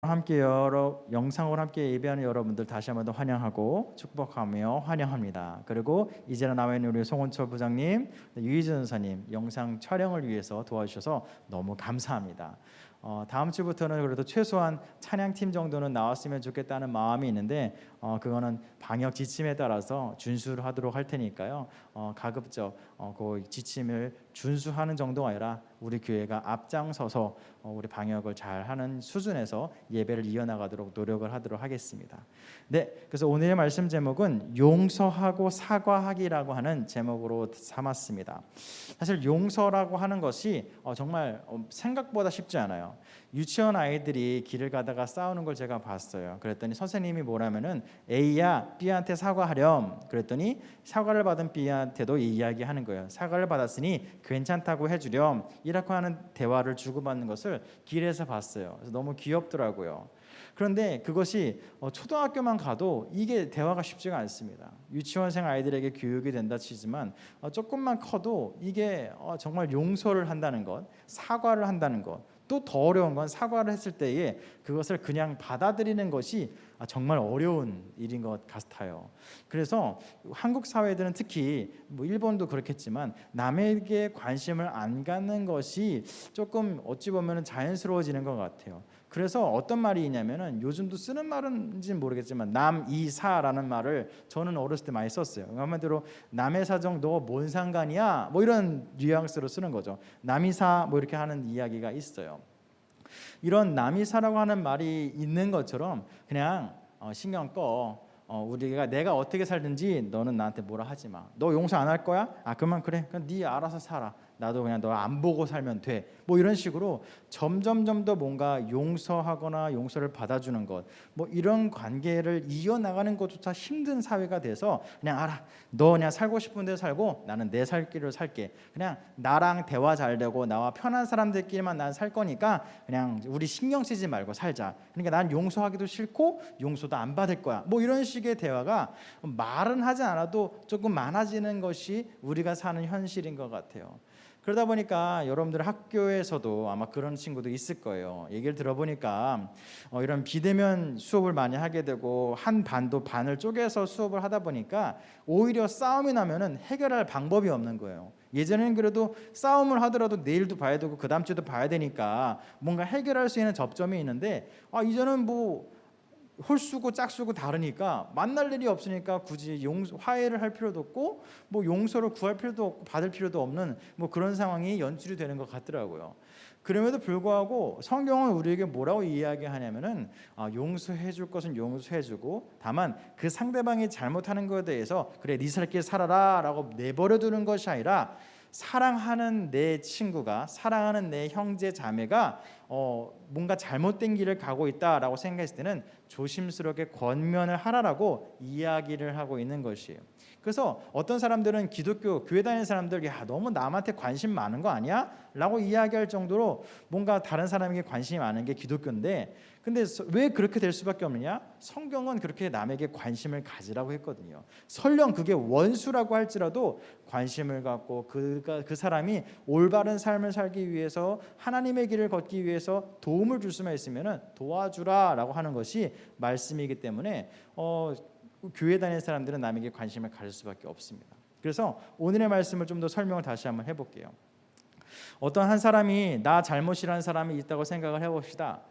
함께 영상으로 함께 예배하는 여러분들 다시 한번 더 환영하고 축복하며 환영합니다. 그리고 이제는 나와 있는 우리 송원철 부장님, 유희준 선사님 영상 촬영을 위해서 도와주셔서 너무 감사합니다. 다음 주부터는 그래도 최소한 찬양팀 정도는 나왔으면 좋겠다는 마음이 있는데 그거는 방역 지침에 따라서 준수를 하도록 할 테니까요. 가급적 그 지침을 준수하는 정도가 아니라 우리 교회가 앞장서서 우리 방역을 잘하는 수준에서 예배를 이어나가도록 노력을 하도록 하겠습니다. 네, 그래서 오늘의 말씀 제목은 용서하고 사과하기라고 하는 제목으로 삼았습니다. 사실 용서라고 하는 것이 정말 생각보다 쉽지 않아요. 유치원 아이들이 길을 가다가 싸우는 걸 제가 봤어요. 그랬더니 선생님이 뭐라면은 A야 B한테 사과하렴. 그랬더니 사과를 받은 B한테도 이야기하는 거예요. 사과를 받았으니 괜찮다고 해주렴. 이렇게 하는 대화를 주고받는 것을 길에서 봤어요. 그래서 너무 귀엽더라고요. 그런데 그것이 초등학교만 가도 이게 대화가 쉽지가 않습니다. 유치원생 아이들에게 교육이 된다 치지만 조금만 커도 이게 정말 용서를 한다는 것, 사과를 한다는 것, 또 더 어려운 건 사과를 했을 때에 그것을 그냥 받아들이는 것이 정말 어려운 일인 것 같아요. 그래서 한국 사회들은 특히 뭐 일본도 그렇겠지만 남에게 관심을 안 갖는 것이 조금 어찌 보면 자연스러워지는 것 같아요. 그래서 어떤 말이 있냐면은 요즘도 쓰는 말인지는 모르겠지만 남이사라는 말을 저는 어렸을 때 많이 썼어요. 한마디로 남의 사정 너 뭔 상관이야 뭐 이런 뉘앙스로 쓰는 거죠. 남이사 뭐 이렇게 하는 이야기가 있어요. 이런 남이사라고 하는 말이 있는 것처럼 그냥 신경 꺼. 우리가 내가 어떻게 살든지 너는 나한테 뭐라 하지 마. 너 용서 안 할 거야? 그만 그래. 그냥 네 알아서 살아. 나도 그냥 너 안 보고 살면 돼. 뭐 이런 식으로 점점 더 뭔가 용서하거나 용서를 받아주는 것, 뭐 이런 관계를 이어나가는 것조차 힘든 사회가 돼서 그냥 알아. 너 그냥 살고 싶은 데 살고 나는 내 살 길을 살게. 그냥 나랑 대화 잘 되고 나와 편한 사람들끼리만 난 살 거니까 그냥 우리 신경 쓰지 말고 살자. 그러니까 난 용서하기도 싫고 용서도 안 받을 거야. 뭐 이런 식의 대화가 말은 하지 않아도 조금 많아지는 것이 우리가 사는 현실인 것 같아요. 그러다 보니까 여러분들 학교에서도 아마 그런 친구도 있을 거예요. 얘기를 들어보니까 이런 비대면 수업을 많이 하게 되고 한 반도 반을 쪼개서 수업을 하다 보니까 오히려 싸움이 나면은 해결할 방법이 없는 거예요. 예전에는 그래도 싸움을 하더라도 내일도 봐야 되고 그 다음 주도 봐야 되니까 뭔가 해결할 수 있는 접점이 있는데 이제는 뭐 홀수고 짝수고 다르니까 만날 일이 없으니까 굳이 화해를 할 필요도 없고 뭐 용서를 구할 필요도 없고 받을 필요도 없는 뭐 그런 상황이 연출이 되는 것 같더라고요. 그럼에도 불구하고 성경은 우리에게 뭐라고 이야기하냐면은 용서해 줄 것은 용서해 주고 다만 그 상대방이 잘못하는 것에 대해서 그래 네 살길 살아라 라고 내버려 두는 것이 아니라 사랑하는 내 친구가 사랑하는 내 형제 자매가 뭔가 잘못된 길을 가고 있다라고 생각했을 때는 조심스럽게 권면을 하라라고 이야기를 하고 있는 것이에요. 그래서 어떤 사람들은 기독교 교회 다니는 사람들 야 너무 남한테 관심 많은 거 아니야? 라고 이야기할 정도로 뭔가 다른 사람에게 관심이 많은 게 기독교인데 근데 왜 그렇게 될 수밖에 없느냐? 성경은 그렇게 남에게 관심을 가지라고 했거든요. 설령 그게 원수라고 할지라도 관심을 갖고 그 사람이 올바른 삶을 살기 위해서 하나님의 길을 걷기 위해서 도움을 줄 수만 있으면 도와주라라고 하는 것이 말씀이기 때문에 교회 다니는 사람들은 남에게 관심을 가질 수밖에 없습니다. 그래서 오늘의 말씀을 좀 더 설명을 다시 한번 해볼게요. 어떤 한 사람이 나 잘못이라는 사람이 있다고 생각을 해봅시다.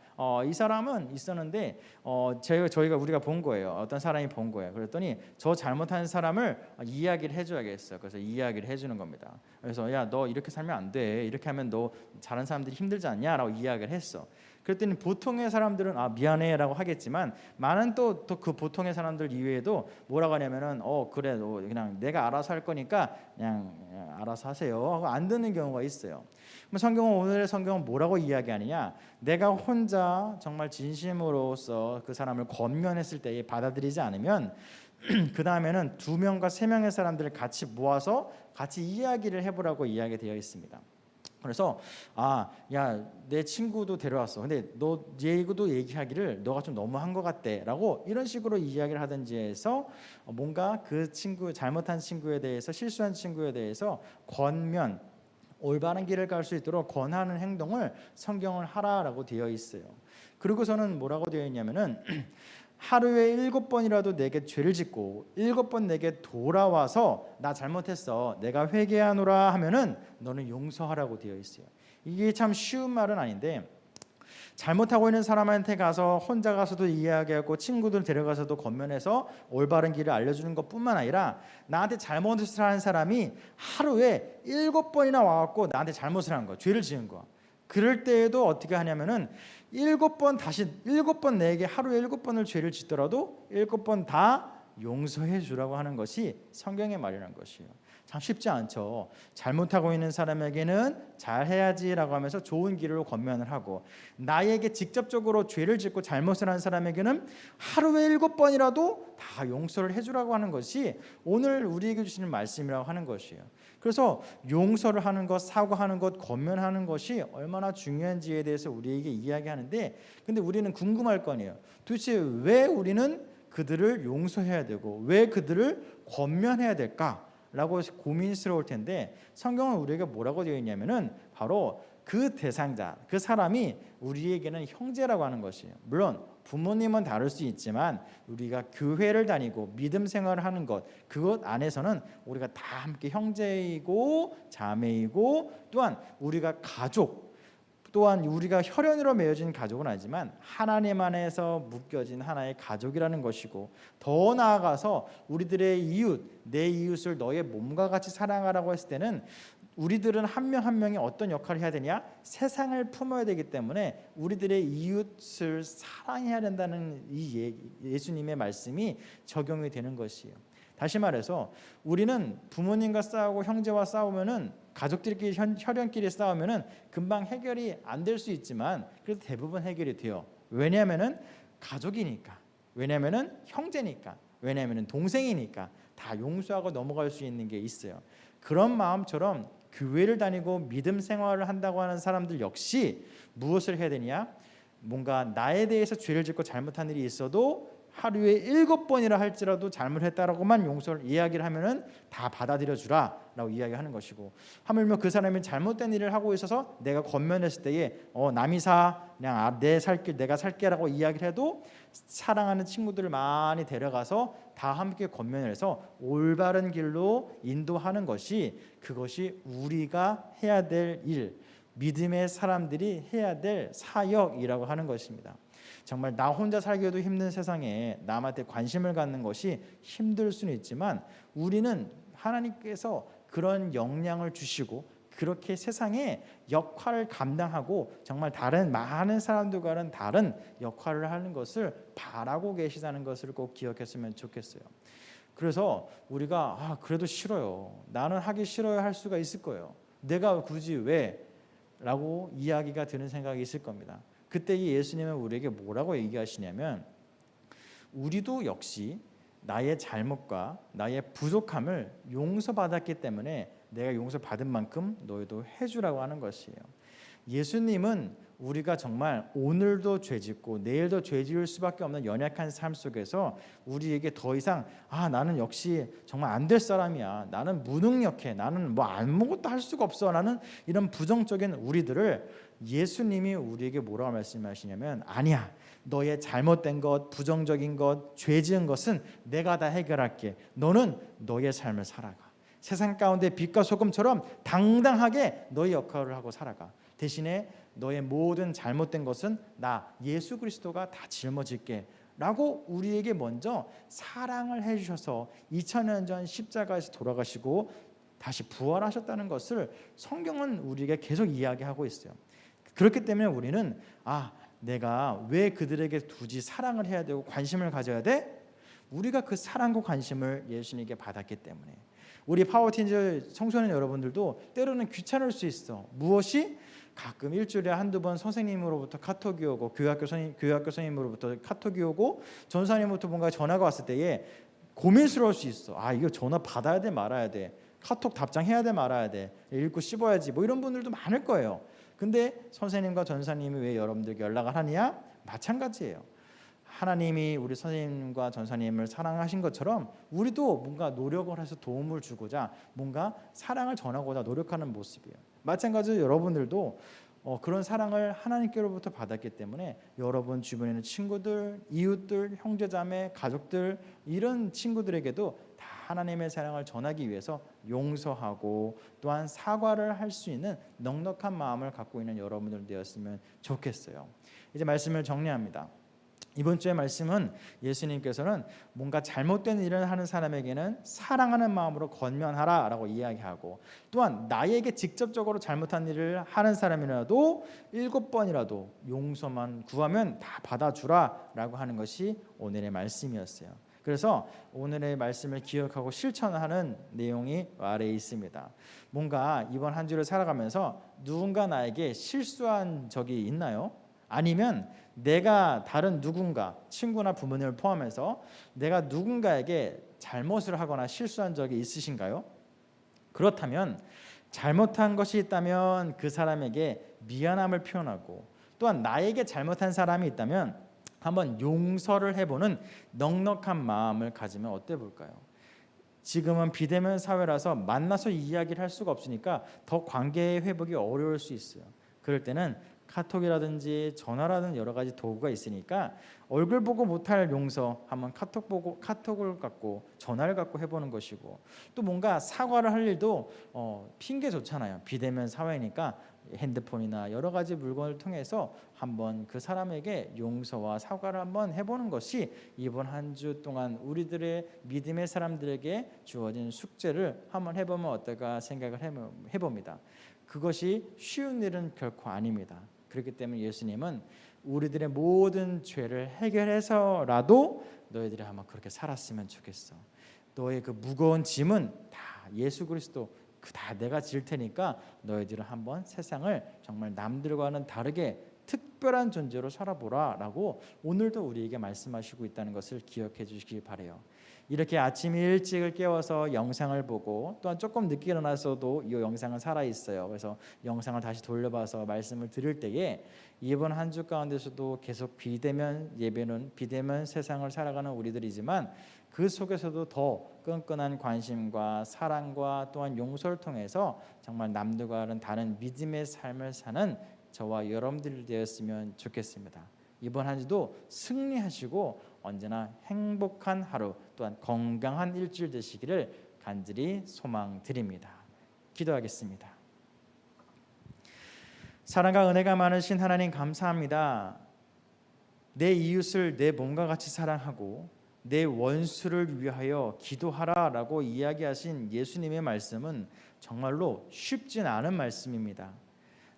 이 사람은 있었는데 우리가 본 거예요. 어떤 사람이 본 거예요. 그랬더니 저 잘못한 사람을 이야기를 해줘야겠어. 그래서 이야기를 해주는 겁니다. 그래서 야 너 이렇게 살면 안 돼. 이렇게 하면 너 다른 사람들이 힘들지 않냐라고 이야기를 했어. 그랬더니 보통의 사람들은 미안해라고 하겠지만 많은 또 그 보통의 사람들 이외에도 뭐라고 하냐면은 그래 너 그냥 내가 알아서 할 거니까 그냥 알아서 하세요 하고 안 듣는 경우가 있어요. 오늘의 성경은 뭐라고 이야기하느냐? 내가 혼자 정말 진심으로서 그 사람을 권면했을 때에 받아들이지 않으면 그 다음에는 2명과 3명의 사람들을 같이 모아서 같이 이야기를 해보라고 이야기되어 있습니다. 그래서 야 내 친구도 데려왔어. 근데 너 얘기도 얘기하기를 너가 좀 너무한 것 같대라고 이런 식으로 이야기를 하든지 해서 뭔가 그 친구 잘못한 친구에 대해서 실수한 친구에 대해서 권면 올바른 길을 갈 수 있도록 권하는 행동을 성경을 하라라고 되어 있어요. 그리고서는 뭐라고 되어 있냐면은 하루에 7번이라도 내게 죄를 짓고 7번 내게 돌아와서 나 잘못했어, 내가 회개하노라 하면은 너는 용서하라고 되어 있어요. 이게 참 쉬운 말은 아닌데, 잘못하고 있는 사람한테 가서 혼자 가서도 이야기하고 친구들 데려가서도 권면해서 올바른 길을 알려주는 것뿐만 아니라, 나한테 잘못을 한 사람이 하루에 7번이나 와갖고 나한테 잘못을 한 거야, 죄를 지은 거야. 그럴 때에도 어떻게 하냐면은 7번 다시 7번 내게 하루에 7번을 죄를 짓더라도 7번 다 용서해 주라고 하는 것이 성경에 말이라는 것이에요. 참 쉽지 않죠. 잘못하고 있는 사람에게는 잘해야지라고 하면서 좋은 길로 권면을 하고, 나에게 직접적으로 죄를 짓고 잘못을 한 사람에게는 하루에 7번이라도 다 용서를 해주라고 하는 것이 오늘 우리에게 주시는 말씀이라고 하는 것이에요. 그래서 용서를 하는 것, 사과하는 것, 권면하는 것이 얼마나 중요한지에 대해서 우리에게 이야기하는데, 근데 우리는 궁금할 거 아니에요. 도대체 왜 우리는 그들을 용서해야 되고 왜 그들을 권면해야 될까? 라고 고민스러울 텐데, 성경은 우리에게 뭐라고 되어 있냐면은 바로 그 대상자, 그 사람이 우리에게는 형제라고 하는 것이에요. 물론 부모님은 다를 수 있지만 우리가 교회를 다니고 믿음 생활을 하는 것, 그것 안에서는 우리가 다 함께 형제이고 자매이고, 또한 우리가 가족, 또한 우리가 혈연으로 맺어진 가족은 아니지만 하나님 안에서 묶여진 하나의 가족이라는 것이고, 더 나아가서 우리들의 이웃, 내 이웃을 너의 몸과 같이 사랑하라고 했을 때는 우리들은 한 명 한 명이 어떤 역할을 해야 되냐? 세상을 품어야 되기 때문에 우리들의 이웃을 사랑해야 된다는 이 예수님의 말씀이 적용이 되는 것이에요. 다시 말해서 우리는 부모님과 싸우고 형제와 싸우면은, 가족들끼리 혈연끼리 싸우면은 금방 해결이 안 될 수 있지만 그래도 대부분 해결이 돼요. 왜냐하면은 가족이니까, 왜냐하면은 형제니까, 왜냐하면은 동생이니까 다 용서하고 넘어갈 수 있는 게 있어요. 그런 마음처럼 교회를 다니고 믿음 생활을 한다고 하는 사람들 역시 무엇을 해야 되냐? 뭔가 나에 대해서 죄를 짓고 잘못한 일이 있어도 하루에 7번이라 할지라도 잘못했다라고만 용서를 이야기를 하면은 다 받아들여 주라라고 이야기하는 것이고, 하물며 그 사람이 잘못된 일을 하고 있어서 내가 권면했을 때에 남이 사, 그냥 내 살 길 내가 살게라고 이야기를 해도 사랑하는 친구들을 많이 데려가서 다 함께 권면을 해서 올바른 길로 인도하는 것이, 그것이 우리가 해야 될 일, 믿음의 사람들이 해야 될 사역이라고 하는 것입니다. 정말 나 혼자 살기도 힘든 세상에 남한테 관심을 갖는 것이 힘들 수는 있지만, 우리는 하나님께서 그런 역량을 주시고 그렇게 세상에 역할을 감당하고 정말 다른 많은 사람들과는 다른 역할을 하는 것을 바라고 계시다는 것을 꼭 기억했으면 좋겠어요. 그래서 우리가 그래도 싫어요, 나는 하기 싫어요 할 수가 있을 거예요. 내가 굳이 왜? 라고 이야기가 드는 생각이 있을 겁니다. 그때 예수님은 우리에게 뭐라고 얘기하시냐면, 우리도 역시 나의 잘못과 나의 부족함을 용서받았기 때문에 내가 용서받은 만큼 너희도 해주라고 하는 것이에요. 예수님은 우리가 정말 오늘도 죄짓고 내일도 죄지을 수밖에 없는 연약한 삶 속에서 우리에게 더 이상 나는 역시 정말 안 될 사람이야, 나는 무능력해, 나는 뭐 아무것도 할 수가 없어, 나는 이런 부정적인 우리들을 예수님이 우리에게 뭐라고 말씀하시냐면, 아니야, 너의 잘못된 것, 부정적인 것, 죄 지은 것은 내가 다 해결할게. 너는 너의 삶을 살아가. 세상 가운데 빛과 소금처럼 당당하게 너의 역할을 하고 살아가. 대신에 너의 모든 잘못된 것은 나 예수 그리스도가 다 짊어질게 라고 우리에게 먼저 사랑을 해주셔서 2000년 전 십자가에서 돌아가시고 다시 부활하셨다는 것을 성경은 우리에게 계속 이야기하고 있어요. 그렇기 때문에 우리는 내가 왜 그들에게 굳이 사랑을 해야 되고 관심을 가져야 돼? 우리가 그 사랑과 관심을 예수님께 받았기 때문에. 우리 파워틴즈 청소년 여러분들도 때로는 귀찮을 수 있어. 무엇이? 가끔 일주일에 한두 번 선생님으로부터 카톡이 오고 교학교 선생님으로부터 카톡이 오고 전사님으로부터 뭔가 전화가 왔을 때에 고민스러울 수 있어. 이거 전화 받아야 돼 말아야 돼, 카톡 답장해야 돼 말아야 돼, 읽고 씹어야지, 뭐 이런 분들도 많을 거예요. 근데 선생님과 전사님이 왜 여러분들에게 연락을 하느냐? 마찬가지예요. 하나님이 우리 선생님과 전사님을 사랑하신 것처럼 우리도 뭔가 노력을 해서 도움을 주고자 뭔가 사랑을 전하고자 노력하는 모습이에요. 마찬가지로 여러분들도 그런 사랑을 하나님께로부터 받았기 때문에 여러분 주변에 있는 친구들, 이웃들, 형제자매, 가족들 이런 친구들에게도 다 하나님의 사랑을 전하기 위해서 용서하고 또한 사과를 할 수 있는 넉넉한 마음을 갖고 있는 여러분들 되었으면 좋겠어요. 이제 말씀을 정리합니다. 이번 주의 말씀은 예수님께서는 뭔가 잘못된 일을 하는 사람에게는 사랑하는 마음으로 권면하라라고 이야기하고, 또한 나에게 직접적으로 잘못한 일을 하는 사람이라도 7번이라도 용서만 구하면 다 받아주라라고 하는 것이 오늘의 말씀이었어요. 그래서 오늘의 말씀을 기억하고 실천하는 내용이 아래에 있습니다. 뭔가 이번 한 주를 살아가면서 누군가 나에게 실수한 적이 있나요? 아니면 내가 다른 누군가, 친구나 부모님을 포함해서 내가 누군가에게 잘못을 하거나 실수한 적이 있으신가요? 그렇다면 잘못한 것이 있다면 그 사람에게 미안함을 표현하고, 또한 나에게 잘못한 사람이 있다면 한번 용서를 해보는 넉넉한 마음을 가지면 어때 볼까요? 지금은 비대면 사회라서 만나서 이야기를 할 수가 없으니까 더 관계 회복이 어려울 수 있어요. 그럴 때는 카톡이라든지 전화라든지 여러 가지 도구가 있으니까 얼굴 보고 못할 용서 한번 카톡을 갖고 전화를 갖고 해보는 것이고, 또 뭔가 사과를 할 일도 핑계 좋잖아요. 비대면 사회니까 핸드폰이나 여러 가지 물건을 통해서 한번 그 사람에게 용서와 사과를 한번 해보는 것이 이번 한 주 동안 우리들의 믿음의 사람들에게 주어진 숙제를 한번 해보면 어떨까 생각을 해봅니다. 그것이 쉬운 일은 결코 아닙니다. 그렇기 때문에 예수님은 우리들의 모든 죄를 해결해서라도 너희들이 한번 그렇게 살았으면 좋겠어. 너의 그 무거운 짐은 다 예수 그리스도 다 내가 질 테니까 너희들은 한번 세상을 정말 남들과는 다르게 특별한 존재로 살아보라라고 오늘도 우리에게 말씀하시고 있다는 것을 기억해 주시기 바라요. 이렇게 아침 일찍을 깨워서 영상을 보고, 또한 조금 늦게 일어나서도 이 영상은 살아있어요. 그래서 영상을 다시 돌려봐서 말씀을 들을 때에 이번 한 주 가운데서도 계속 비대면 예배는 비대면 세상을 살아가는 우리들이지만 그 속에서도 더 끈끈한 관심과 사랑과 또한 용서를 통해서 정말 남들과는 다른 믿음의 삶을 사는 저와 여러분들이 되었으면 좋겠습니다. 이번 한 주도 승리하시고 언제나 행복한 하루, 또한 건강한 일주일 되시기를 간절히 소망드립니다. 기도하겠습니다. 사랑과 은혜가 많으신 하나님 감사합니다. 내 이웃을 내 몸과 같이 사랑하고 내 원수를 위하여 기도하라라고 이야기하신 예수님의 말씀은 정말로 쉽진 않은 말씀입니다.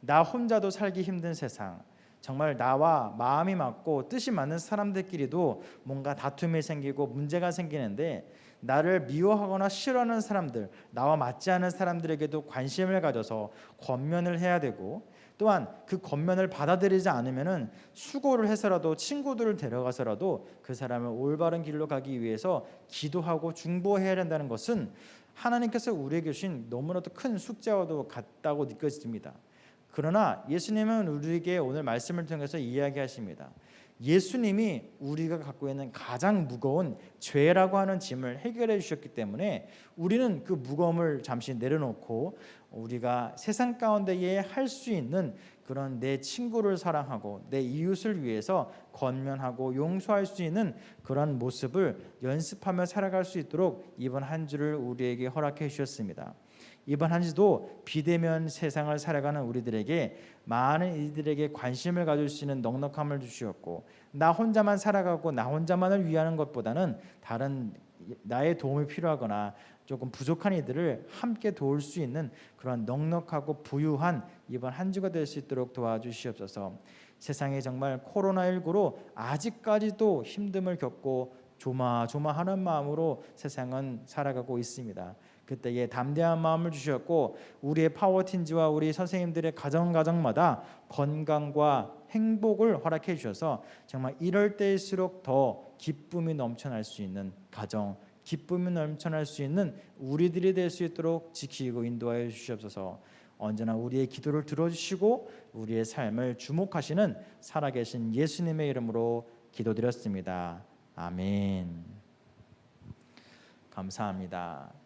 나 혼자도 살기 힘든 세상, 정말 나와 마음이 맞고 뜻이 맞는 사람들끼리도 뭔가 다툼이 생기고 문제가 생기는데, 나를 미워하거나 싫어하는 사람들, 나와 맞지 않은 사람들에게도 관심을 가져서 권면을 해야 되고, 또한 그 권면을 받아들이지 않으면은 수고를 해서라도 친구들을 데려가서라도 그 사람을 올바른 길로 가기 위해서 기도하고 중보해야 된다는 것은 하나님께서 우리에게 주신 너무나도 큰 숙제와도 같다고 느껴집니다. 그러나 예수님은 우리에게 오늘 말씀을 통해서 이야기하십니다. 예수님이 우리가 갖고 있는 가장 무거운 죄라고 하는 짐을 해결해 주셨기 때문에 우리는 그 무거움을 잠시 내려놓고 우리가 세상 가운데에 할 수 있는 그런 내 친구를 사랑하고 내 이웃을 위해서 권면하고 용서할 수 있는 그런 모습을 연습하며 살아갈 수 있도록 이번 한 주를 우리에게 허락해 주셨습니다. 이번 한 주도 비대면 세상을 살아가는 우리들에게 많은 이들에게 관심을 가질 수 있는 넉넉함을 주셨고, 나 혼자만 살아가고 나 혼자만을 위하는 것보다는 다른 나의 도움이 필요하거나 조금 부족한 이들을 함께 도울 수 있는 그런 넉넉하고 부유한 이번 한 주가 될 수 있도록 도와주시옵소서. 세상에 정말 코로나19로 아직까지도 힘듦을 겪고 조마조마하는 마음으로 세상은 살아가고 있습니다. 그때에 담대한 마음을 주셨고 우리의 파워틴즈와 우리 선생님들의 가정마다 건강과 행복을 허락해 주셔서 정말 이럴 때일수록 더 기쁨이 넘쳐날 수 있는 가정, 기쁨이 넘쳐날 수 있는 우리들이 될 수 있도록 지키고 인도하여 주시옵소서. 언제나 우리의 기도를 들어주시고 우리의 삶을 주목하시는 살아계신 예수님의 이름으로 기도드렸습니다. 아멘. 감사합니다.